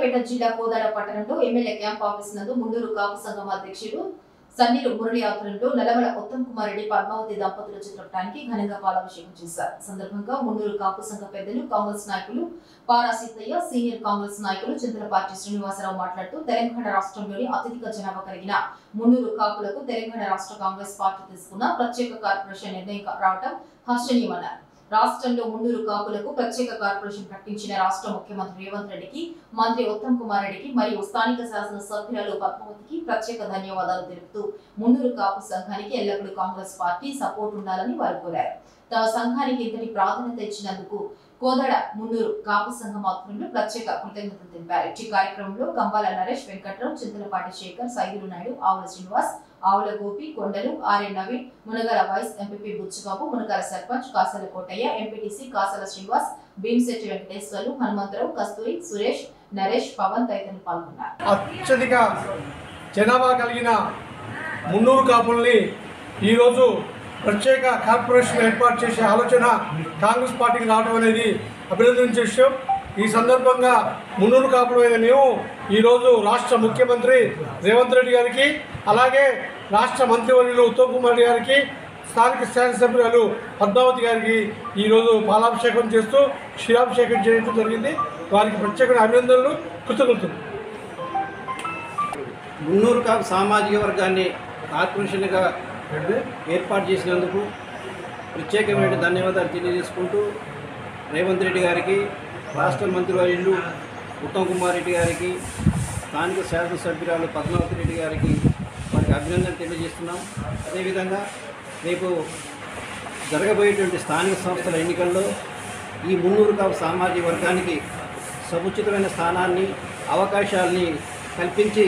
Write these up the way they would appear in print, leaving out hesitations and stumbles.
సూర్యాపేట జిల్లా కోదాడ పట్టణంలో MLA camp office నందు మున్నూరు కాపు సంఘం అధ్యక్షుడు సన్నీరు మురళి ఆధ్వర్యంలో నల్లమల ఉత్తమ్ కుమార్ రెడ్డి పద్మావతి దంపతుల చిత్రపటానికి ఘనంగా పాలాభిషేకం చేశారు. సందర్భంగా మున్నూరు కాపు సంఘ పెద్దలు, కాంగ్రెస్ నాయకులు పారా సీతయ్య, సీనియర్ కాంగ్రెస్ నాయకులు చింతలపాటి శ్రీనివాసరావు మాట్లాడుతూ తెలంగాణ రాష్ట్రంలోని అత్యధిక జనాభా కలిగిన మున్నూరు కాపులకు తెలంగాణ రాష్ట్ర కాంగ్రెస్ పార్టీ తీసుకున్న ప్రత్యేక కార్పొరేషన్ నిర్ణయం రావడం హర్షణీయమన్నారు. రాష్ట్రంలో మున్నూరు కాపులకు ప్రత్యేక కార్పొరేషన్ ప్రకటించిన రాష్ట్ర ముఖ్యమంత్రి రేవంత్ రెడ్డికి, మంత్రి ఉత్తమ్ కుమార్ రెడ్డికి మరియు స్థానిక శాసన సభ్యురాలు పద్మావతికి ప్రత్యేక ధన్యవాదాలు తెలుపుతూ మున్నూరు కాపు సంఘానికి ఎల్లప్పుడూ కాంగ్రెస్ పార్టీ సపోర్ట్ ఉండాలని వారు కోరారు. తమ సంఘానికి ఇంతటి ప్రాధాన్యత ఇచ్చినందుకు కోదాడ మున్నూరు కాపు సంఘం ఆధ్వర్యంలో ప్రత్యేక కృతజ్ఞతలు తెలిపారు. ఈ కార్యక్రమంలో గంబాల నరేష్, వెంకట్రావు, చింతలపాటి శేఖర్, సైదులు నాయుడు, ఆవుల Srinivas, Avula Gopi, Kondalu, R N Naveen, Munagala vice MPP Buchibabu, Munagala sarpanch Kasala Kotaiah, MPTC Kasala Srinivas, Bhimasetti Venkateswarlu, Hanumantharao, Kasturi, Suresh, Naresh, Pavan తదితరులు పాల్గొన్నారు. అత్యధిక జనాభా కలిగిన మున్నూరు కాపుల్ని ఈరోజు ప్రత్యేక కార్పొరేషన్ ఏర్పాటు చేసే ఆలోచన కాంగ్రెస్ పార్టీకి రావడం అనేది అభినందించే విషయం. ఈ సందర్భంగా మున్నూరు కాపులైన మేము ఈరోజు రాష్ట్ర ముఖ్యమంత్రి రేవంత్ రెడ్డి గారికి, అలాగే రాష్ట్ర మంత్రివర్యులు ఉత్తమ్ కుమార్ రెడ్డి గారికి, స్థానిక శాసనసభ్యురాలు పద్మావతి గారికి ఈరోజు పాలాభిషేకం చేస్తూ క్షీరాభిషేకం చేయడం జరిగింది. వారికి ప్రత్యేక అభినందనలు, కృతజ్ఞతలు. మున్నూరు కాపు సామాజిక వర్గాన్ని కార్పొరేషన్గా ఏర్పాటు చేసినందుకు ప్రత్యేకమైన ధన్యవాదాలు తెలియజేసుకుంటూ రేవంత్ రెడ్డి గారికి, రాష్ట్ర మంత్రివర్యులు ఉత్తమ్ కుమార్ రెడ్డి గారికి, స్థానిక శాసనసభ్యురాలు పద్మావతి రెడ్డి గారికి వారికి అభినందనలు తెలియజేస్తున్నాం. అదేవిధంగా రేపు జరగబోయేటువంటి స్థానిక సంస్థల ఎన్నికల్లో ఈ మున్నూరు కాపు సామాజిక వర్గానికి సముచితమైన స్థానాన్ని, అవకాశాలని కల్పించి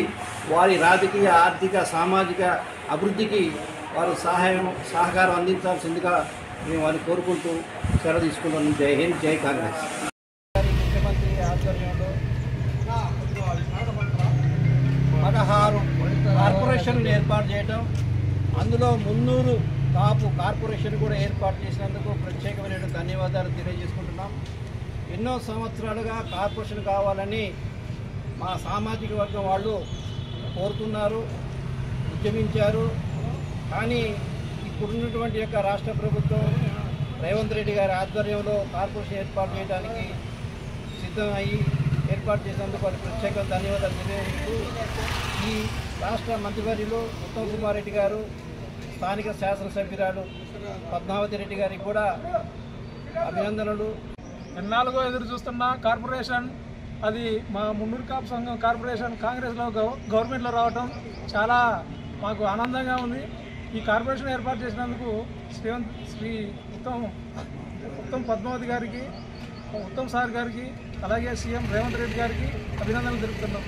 వారి రాజకీయ, ఆర్థిక, సామాజిక అభివృద్ధికి వారు సహకారం అందించాల్సిందిగా మేము వారిని కోరుకుంటూ సెలవు తీసుకుంటున్నాం. జై హింద్, జై కాంగ్రెస్. ముఖ్యమంత్రి ఆధ్వర్యంలో 16 కార్పొరేషన్లు ఏర్పాటు చేయడం, అందులో మున్నూరు కాపు కార్పొరేషన్ కూడా ఏర్పాటు చేసినందుకు ప్రత్యేకమైన ధన్యవాదాలు తెలియజేసుకుంటున్నాం. ఎన్నో సంవత్సరాలుగా కార్పొరేషన్ కావాలని మా సామాజిక వర్గం వాళ్ళు కోరుతున్నారు, ఉద్యమించారు. కానీ ఇప్పుడున్నటువంటి యొక్క రాష్ట్ర ప్రభుత్వం రేవంత్ రెడ్డి గారి ఆధ్వర్యంలో కార్పొరేషన్ ఏర్పాటు చేయడానికి సిద్ధమయ్యి ఏర్పాటు చేసినందుకు వారికి ప్రత్యేక ధన్యవాదాలు తెలియజేస్తూ ఈ రాష్ట్ర మంత్రివర్యులు ఉత్తమ్ కుమార్ రెడ్డి గారు, స్థానిక శాసనసభ్యురాలు పద్మావతి రెడ్డి గారికి కూడా అభినందనలు. ఎన్నాళ్ళుగా ఎదురు చూస్తున్న కార్పొరేషన్, అది మా మున్నూరు కాపు సంఘం కార్పొరేషన్ కాంగ్రెస్లో గవర్నమెంట్లో రావడం చాలా మాకు ఆనందంగా ఉంది. ఈ కార్పొరేషన్ ఏర్పాటు చేసినందుకు శ్రీ ఉత్తమ్ పద్మావతి గారికి, ఉత్తమ్ సార్ గారికి, అలాగే సీఎం రేవంత్ రెడ్డి గారికి అభినందనలు తెలుపుతున్నాం.